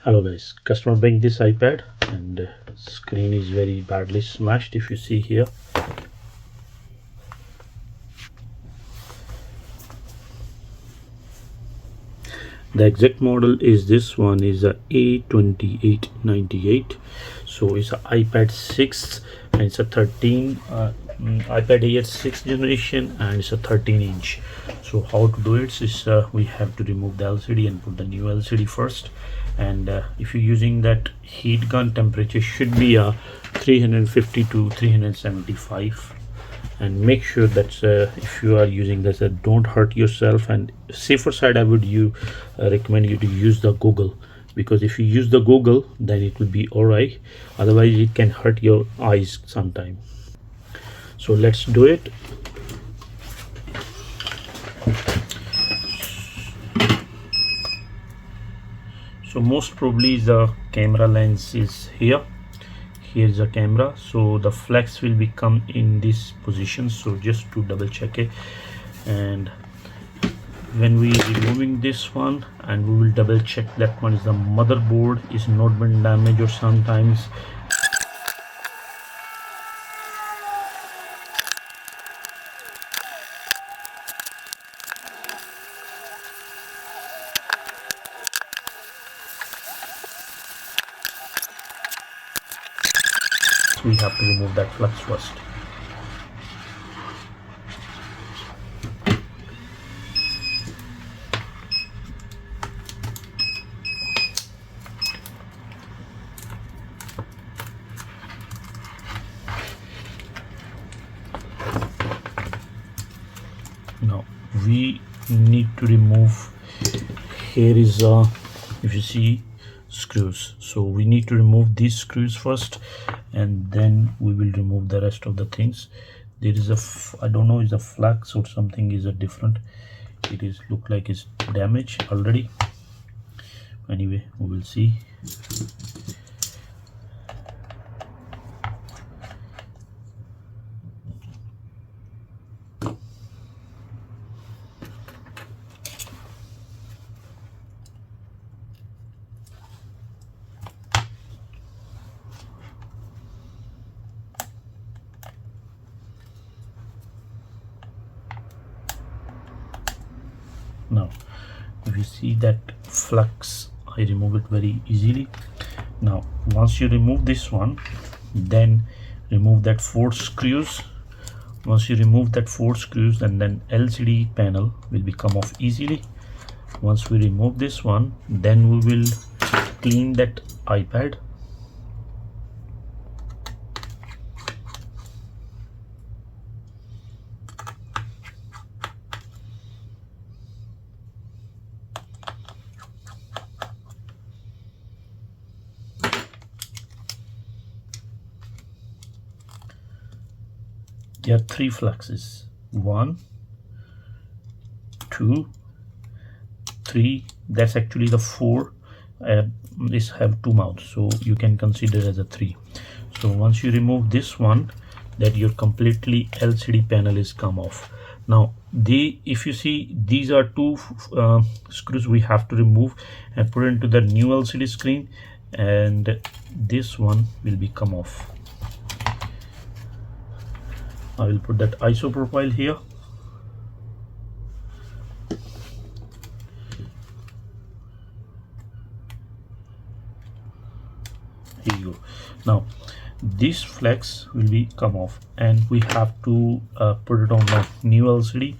Hello guys, customer buying this iPad and screen is very badly smashed. If you see here, the exact model is this one is a A2898. So it's an iPad 6 and it's a 13 iPad Air 6th generation and it's a 13-inch. So how to do it is we have to remove the LCD and put the new LCD first. And if you're using that heat gun, temperature should be 350 to 375. And make sure that if you are using this, don't hurt yourself. And safer side, I would recommend you to use the Google, because if you use the Google, then it will be all right. Otherwise, it can hurt your eyes sometime. So let's do it. So most probably the camera lens is here. Here's the camera, so the flex will become in this position. So just to double check it, and when we removing this one, and we will double check that one is the motherboard is not been damaged, or sometimes we have to remove that flux first. Now we need to remove, here is if you see screws, so we need to remove these screws first and then we will remove the rest of the things. There is I don't know, is a flux or something is a different, it is look like it's damaged already. Anyway, we will see. Now if you see that flux, I remove it very easily. Now once you remove this one, then remove that 4 screws. Once you remove that 4 screws, and then LCD panel will be come off easily. Once we remove this one, then we will clean that iPad. There are 3 fluxes, 1, 2, 3. That's actually the 4. This have 2 mouths, so you can consider as a 3. So once you remove this one, that your completely LCD panel is come off. Now if you see, these are 2 screws we have to remove and put into the new LCD screen, and this one will be come off. I will put that isopropyl here. Here you go. Now this flex will be come off, and we have to put it on the new LCD.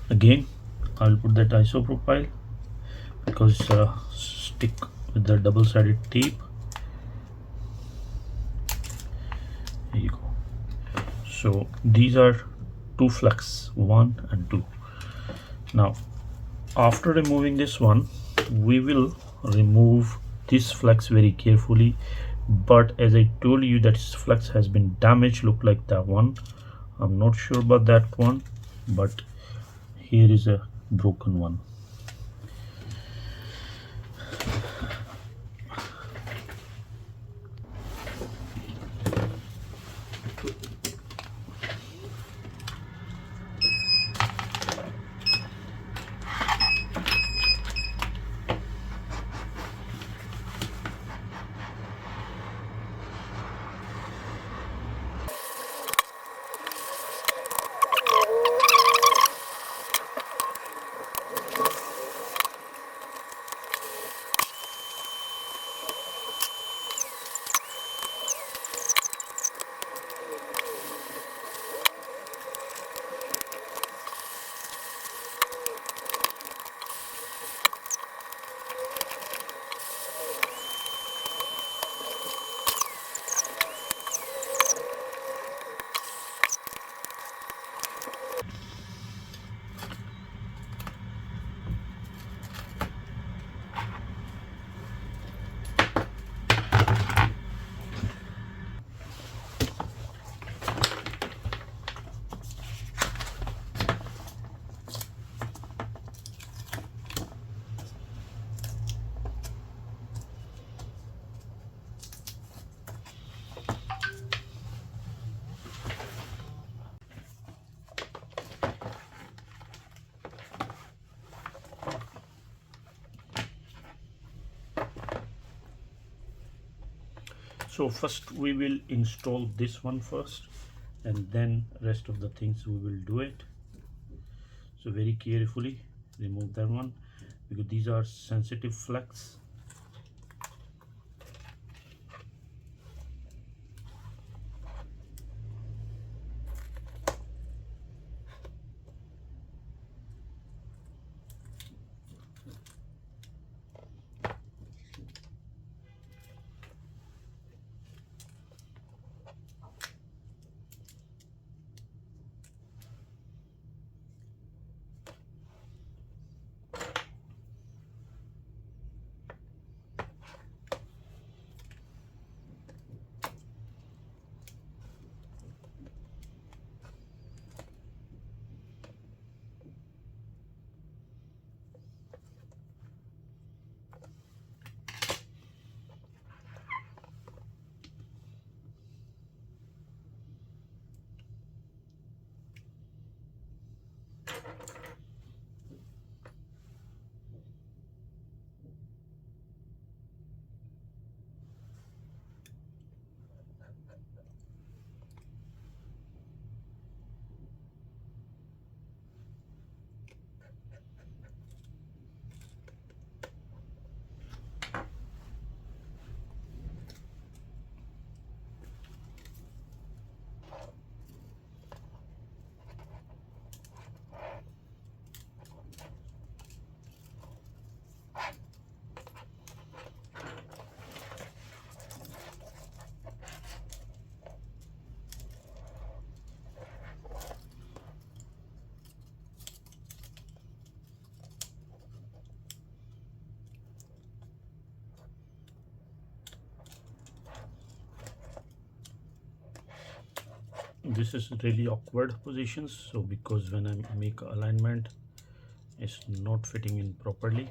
Again, I will put that isopropyl because stick with the double-sided tape. Here you go. So these are 2 flux, 1 and 2. Now after removing this one, we will remove this flux very carefully, but as I told you, that flux has been damaged, look like that one. I'm not sure about that one. but here is a broken one. So first we will install this one first, and then rest of the things we will do it. So very carefully remove that one, because these are sensitive flex. This is really awkward positions, so because when I make alignment, it's not fitting in properly.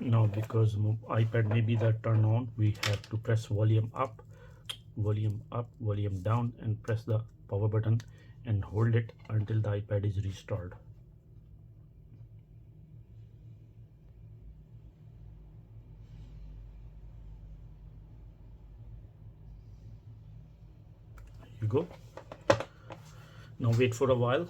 Now because iPad may be the turn on, we have to press volume up, volume down, and press the power button and hold it until the iPad is restarted. you go. Now wait for a while.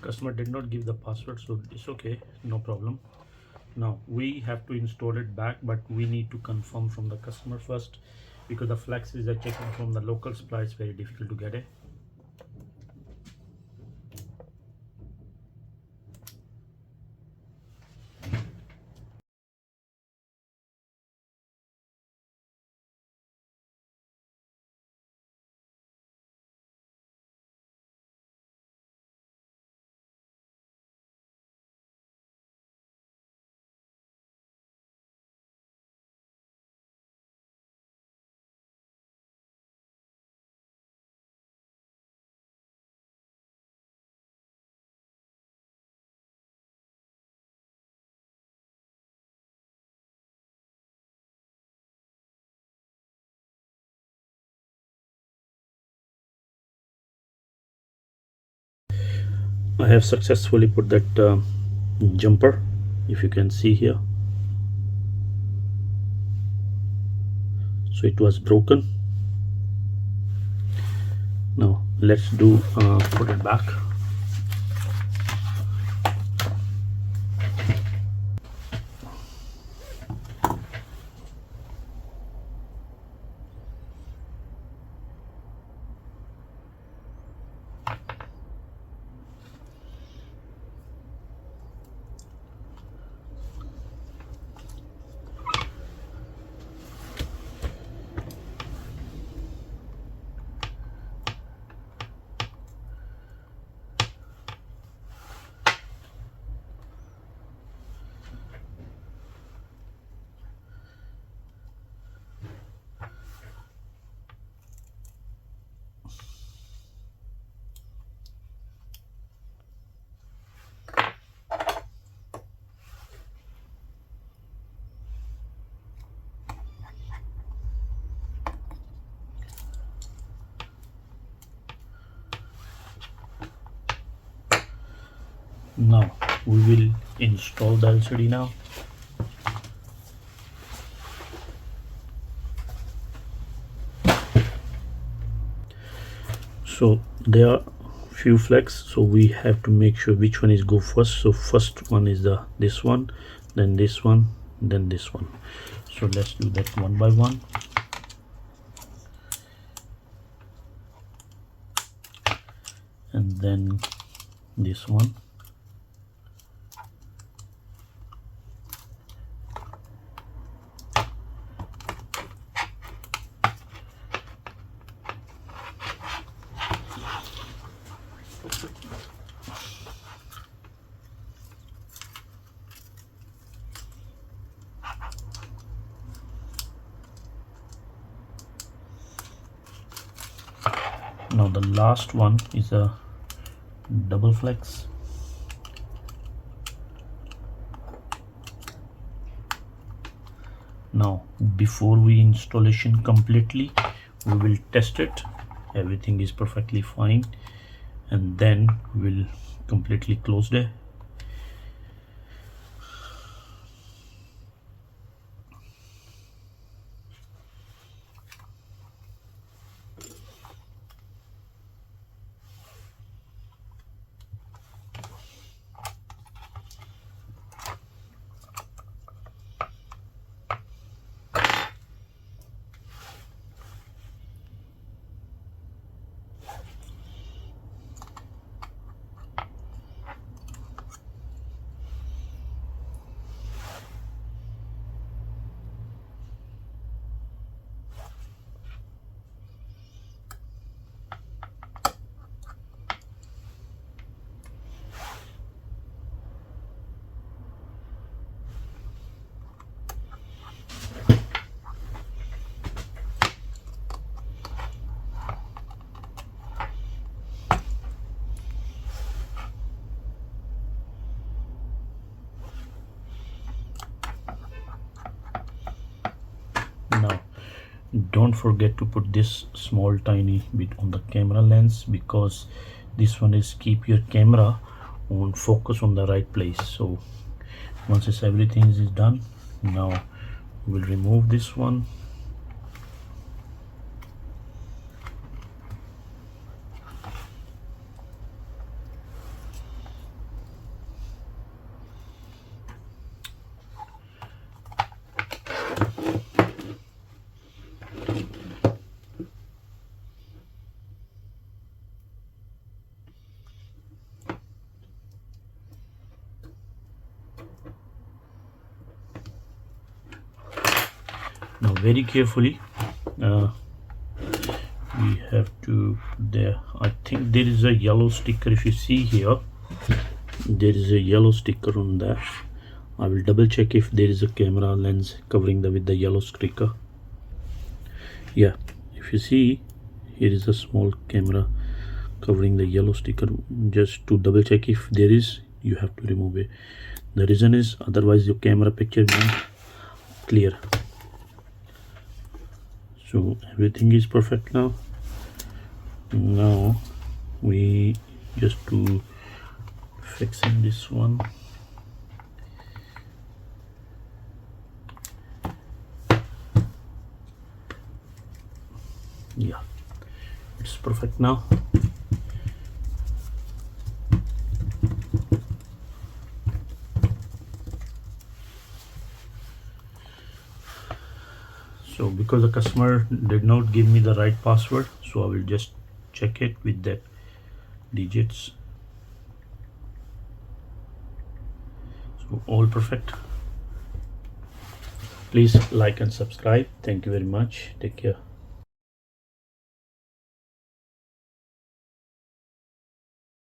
Customer did not give the password, so it's okay, no problem. Now we have to install it back, but we need to confirm from the customer first, because the flexes are checking from the local supply. It's very difficult to get it. I have successfully put that jumper, if you can see here. So it was broken. Now let's do put it back. Now we will install the LCD now. So there are few flex, so we have to make sure which one is go first. So first one is this one, then this one, then this one. So let's do that one by one. And then this one. Now the last one is a double flex. Now before we installation completely, we will test it. Everything is perfectly fine, and then we'll completely close it. Don't forget to put this small tiny bit on the camera lens, because this one is keep your camera on focus on the right place. So once everything is done, now we'll remove this one. Now very carefully, we have to there. I think there is a yellow sticker. If you see here, there is a yellow sticker on that. I will double check if there is a camera lens covering with the yellow sticker. Yeah, if you see, here is a small camera covering the yellow sticker. Just to double check if there is, you have to remove it. The reason is otherwise your camera picture won't clear. So everything is perfect now. Now we just to fixing this one. Yeah, it's perfect now. So because the customer did not give me the right password, so I will just check it with that digits. So all perfect. Please like and subscribe. Thank you very much. Take care.